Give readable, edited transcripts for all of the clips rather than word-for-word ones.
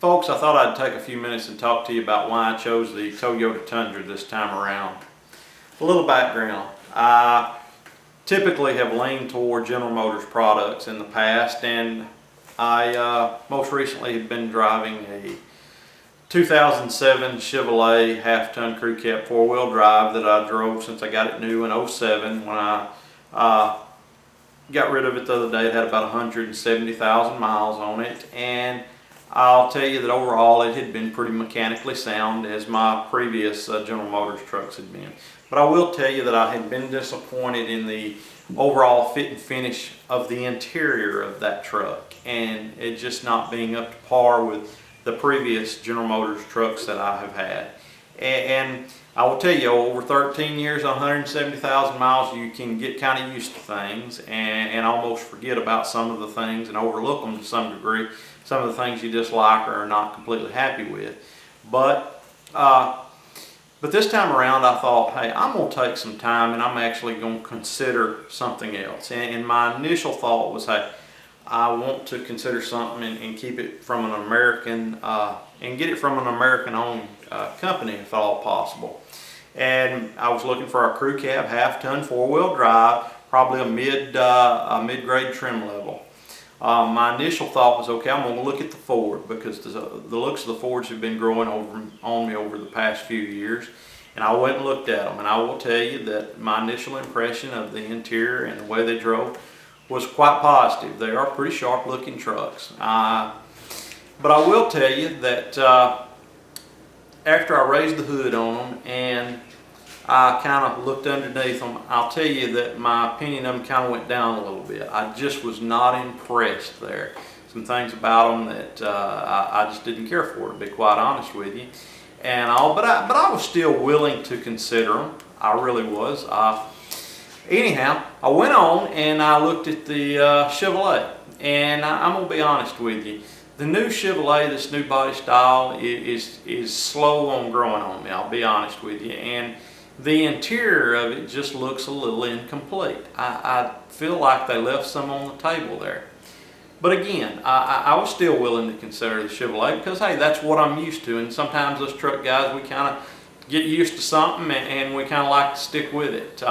Folks, I thought I'd take a few minutes and talk to you about why I chose the Toyota Tundra this time around. A little background. I typically have leaned toward General Motors products in the past, and I most recently have been driving a 2007 Chevrolet half-ton crew cab four-wheel drive that I drove since I got it new in '07. When I got rid of it the other day, it had about 170,000 miles on it, and I'll tell you that overall it had been pretty mechanically sound, as my previous General Motors trucks had been. But I will tell you that I had been disappointed in the overall fit and finish of the interior of that truck, and it just not being up to par with the previous General Motors trucks that I have had. And I will tell you, over 13 years, 170,000 miles, you can get kind of used to things and almost forget about some of the things and overlook them to some degree. Some of the things you dislike or are not completely happy with. But this time around, I thought, hey, I'm going to take some time and I'm actually going to consider something else. And my initial thought was, hey, I want to consider something and keep it from an American, and get it from an American-owned company if at all possible. And I was looking for a crew cab, half-ton, four-wheel drive, probably a mid-grade trim level. My initial thought was, okay, I'm going to look at the Ford, because the looks of the Fords have been growing on me over the past few years. And I went and looked at them, and I will tell you that my initial impression of the interior and the way they drove was quite positive. They are pretty sharp looking trucks. But I will tell you that after I raised the hood on them and I kind of looked underneath them, I'll tell you that my opinion of them kind of went down a little bit. I just was not impressed there. Some things about them that I just didn't care for, to be quite honest with you. And but I was still willing to consider them. I really was. Anyhow, I went on and I looked at the Chevrolet, and I'm gonna be honest with you. The new Chevrolet, this new body style, is slow on growing on me. I'll be honest with you. And the interior of it just looks a little incomplete. I feel like they left some on the table there. But again, I was still willing to consider the Chevrolet because, hey, that's what I'm used to. And sometimes us truck guys, we kind of get used to something and we kind of like to stick with it.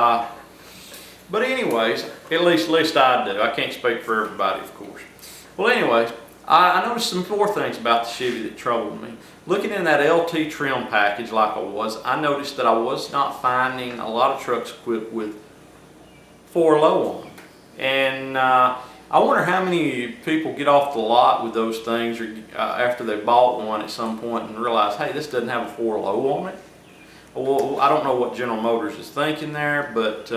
But anyways, at least I do. I can't speak for everybody, of course. Well, anyways, I noticed some more things about the Chevy that troubled me. Looking in that LT trim package like I was, I noticed that I was not finding a lot of trucks equipped with 4-low on them. And I wonder how many people get off the lot with those things or after they bought one at some point and realize, hey, this doesn't have a 4-low on it. Well, I don't know what General Motors is thinking there, but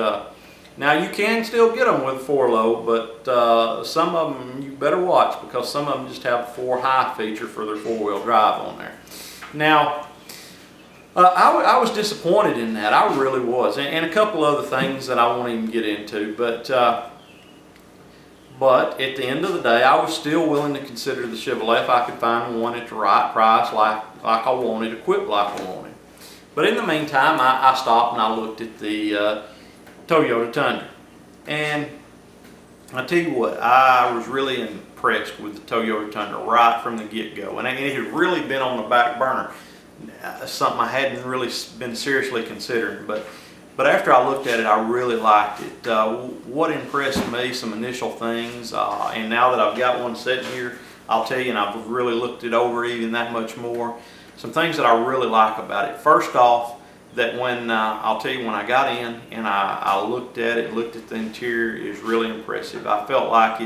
now you can still get them with 4-low, but some of them you better watch, because some of them just have a 4-high feature for their four-wheel drive on there. Now, I was disappointed in that. I really was, and a couple other things that I won't even get into. But at the end of the day, I was still willing to consider the Chevrolet if I could find one at the right price, like I wanted, equipped like I wanted. But in the meantime, I stopped and I looked at the Toyota Tundra, and I tell you what, I was really impressed with the Toyota Tundra right from the get-go, and it had really been on the back burner, something I hadn't really been seriously considering, but after I looked at it, I really liked it. What impressed me, some initial things, and now that I've got one sitting here, I'll tell you, and I've really looked it over even that much more, some things that I really like about it. First off, that when I'll tell you, when I got in and I looked at it, looked at the interior, it was really impressive. I felt like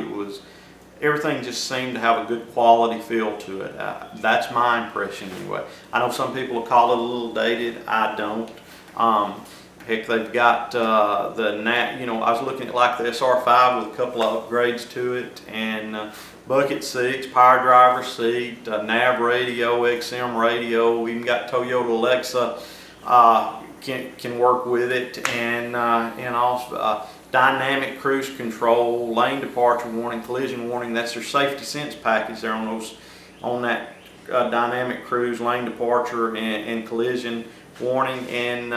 everything just seemed to have a good quality feel to it. That's my impression anyway. I know some people will call it a little dated. I don't. Heck, they've got I was looking at like the SR5 with a couple of upgrades to it, and bucket seats, power driver seat, nav radio, XM radio. We even got Toyota Alexa. Can work with it, and also dynamic cruise control, lane departure warning, collision warning. That's their safety sense package there on that dynamic cruise, lane departure, and collision warning. And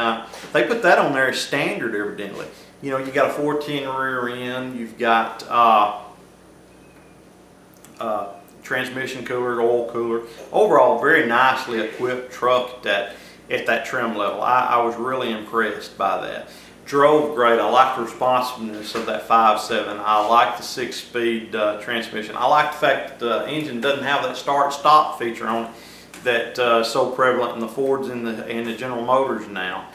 they put that on there as standard, evidently. You know, you got a 410 rear end, you've got transmission cooler, oil cooler. Overall, very nicely equipped truck at that trim level. I was really impressed by that. Drove great. I like the responsiveness of that 5.7. I like the 6-speed transmission. I like the fact that the engine doesn't have that start-stop feature on it that's so prevalent in the Fords and the General Motors now.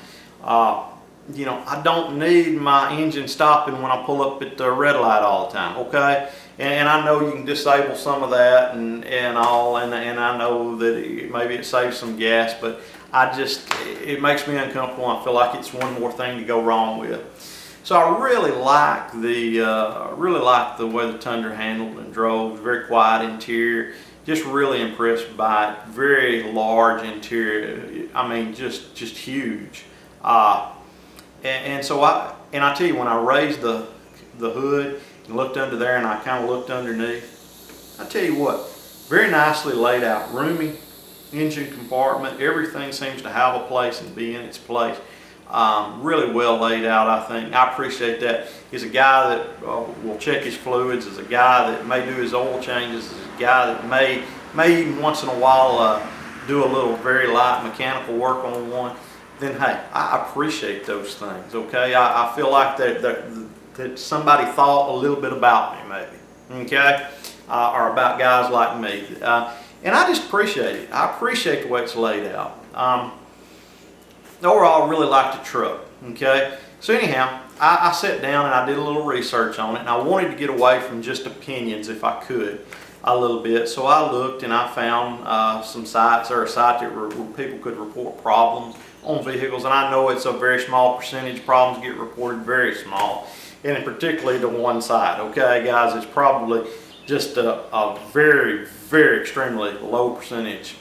You know, I don't need my engine stopping when I pull up at the red light all the time, okay? And I know you can disable some of that and I know that maybe it saves some gas, but it makes me uncomfortable. I feel like it's one more thing to go wrong with. So I really like the way the Tundra handled and drove. Very quiet interior. Just really impressed by it. Very large interior. I mean, just huge. And so I tell you, when I raised the hood and looked under there and I kind of looked underneath, I tell you what, very nicely laid out, roomy engine compartment. Everything seems to have a place and be in its place. Really well laid out, I think. I appreciate that. He's a guy that will check his fluids, is a guy that may do his oil changes, is a guy that may even once in a while do a little very light mechanical work on one. Then hey, I appreciate those things, okay? I feel like that somebody thought a little bit about me, maybe, okay? Or about guys like me. And I just appreciate it. I appreciate the way it's laid out. Overall, I really like the truck, okay? So anyhow, I sat down and I did a little research on it, and I wanted to get away from just opinions if I could a little bit. So I looked and I found some sites, or a site where people could report problems on vehicles, and I know it's a very small percentage. Problems get reported, very small, and particularly to one side, okay guys? It's probably just a very, very extremely low percentage.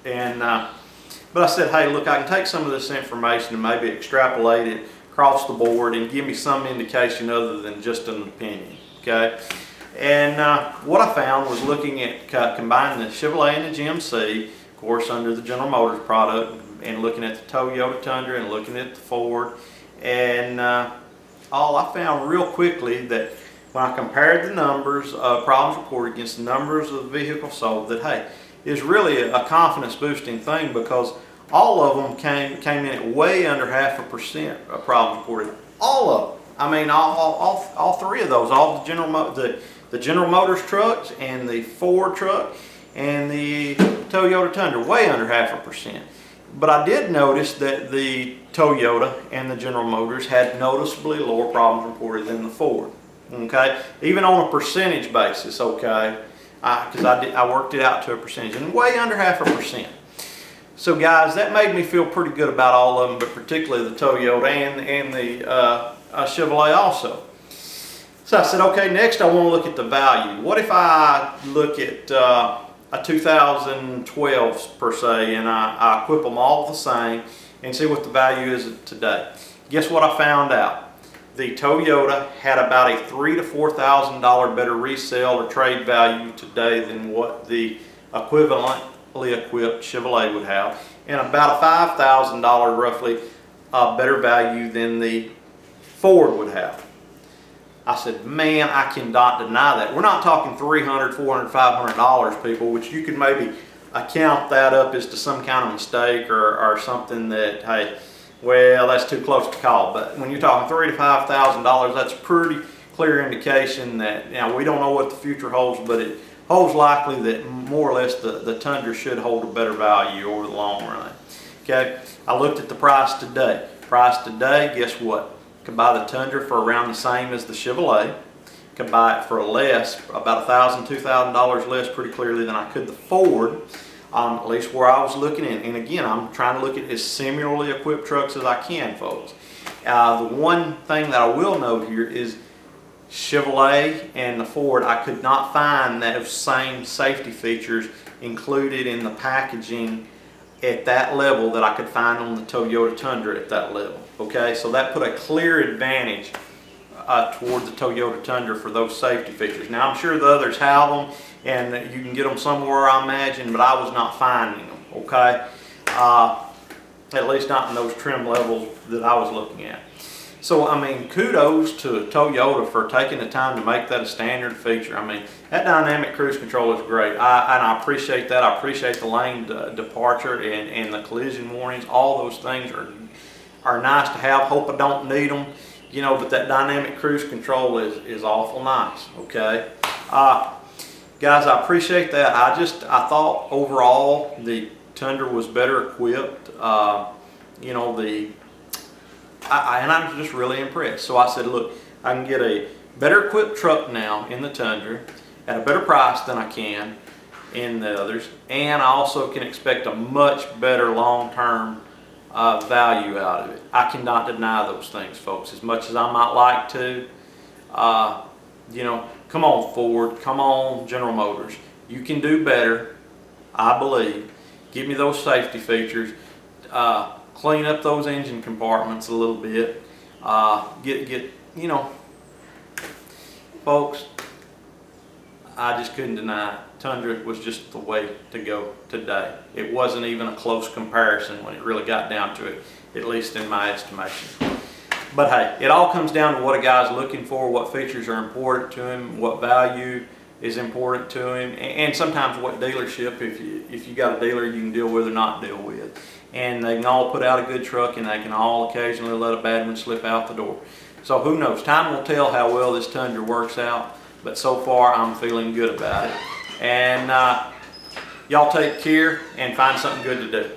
And but I said, hey, look, I can take some of this information and maybe extrapolate it across the board and give me some indication other than just an opinion, okay? And what I found was looking at combining the Chevrolet and the GMC, of course, under the General Motors product, and looking at the Toyota Tundra and looking at the Ford. And all I found real quickly that when I compared the numbers of problems reported against the numbers of the vehicles sold, that hey, is really a confidence boosting thing, because all of them came in at way under 0.5% of problems reported. All of them. I mean, all three of those, all the General Motors trucks and the Ford truck and the Toyota Tundra, way under 0.5%. But I did notice that the Toyota and the General Motors had noticeably lower problems reported than the Ford. Okay, even on a percentage basis, okay, because I worked it out to a percentage, and way under 0.5%. So guys, that made me feel pretty good about all of them, but particularly the Toyota and the Chevrolet also. So I said, okay, next I want to look at the value. What if I look at a 2012 per se, and I equip them all the same and see what the value is today? Guess what I found out? The Toyota had about a $3,000 to $4,000 better resale or trade value today than what the equivalently equipped Chevrolet would have, and about a $5,000 roughly better value than the Ford would have. I said, man, I cannot deny that. We're not talking $300, $400, $500, people, which you could maybe account that up as to some kind of mistake or something that, hey, well, that's too close to call. But when you're talking $3,000 to $5,000, that's a pretty clear indication that, you know, we don't know what the future holds, but it holds likely that more or less the Tundra should hold a better value over the long run. Okay, I looked at the price today. Price today, guess what? Could buy the Tundra for around the same as the Chevrolet. Could buy it for less, about $1,000, $2,000 less pretty clearly than I could the Ford. At least where I was looking in. And again, I'm trying to look at as similarly equipped trucks as I can, folks. The one thing that I will note here is Chevrolet and the Ford, I could not find those same safety features included in the packaging at that level that I could find on the Toyota Tundra at that level. Okay, so that put a clear advantage toward the Toyota Tundra for those safety features. Now I'm sure the others have them, and you can get them somewhere, I imagine, but I was not finding them, okay? At least not in those trim levels that I was looking at. So, I mean, kudos to Toyota for taking the time to make that a standard feature. I mean, that dynamic cruise control is great. And I appreciate that. I appreciate the lane departure and the collision warnings. All those things are nice to have. Hope I don't need them, you know, but that dynamic cruise control is awful nice, okay? Guys, I appreciate that. I thought overall the Tundra was better equipped. You know, and I'm just really impressed. So I said, look, I can get a better equipped truck now in the Tundra at a better price than I can in the others, and I also can expect a much better long-term value out of it. I cannot deny those things, folks, as much as I might like to. You know, come on Ford, come on General Motors. You can do better, I believe. Give me those safety features. Clean up those engine compartments a little bit. Get you know, folks, I just couldn't deny it. Tundra was just the way to go today. It wasn't even a close comparison when it really got down to it, at least in my estimation. But hey, it all comes down to what a guy's looking for, what features are important to him, what value is important to him, and sometimes what dealership, if you got a dealer you can deal with or not deal with. And they can all put out a good truck, and they can all occasionally let a bad one slip out the door. So who knows? Time will tell how well this Tundra works out, but so far I'm feeling good about it. And y'all take care and find something good to do.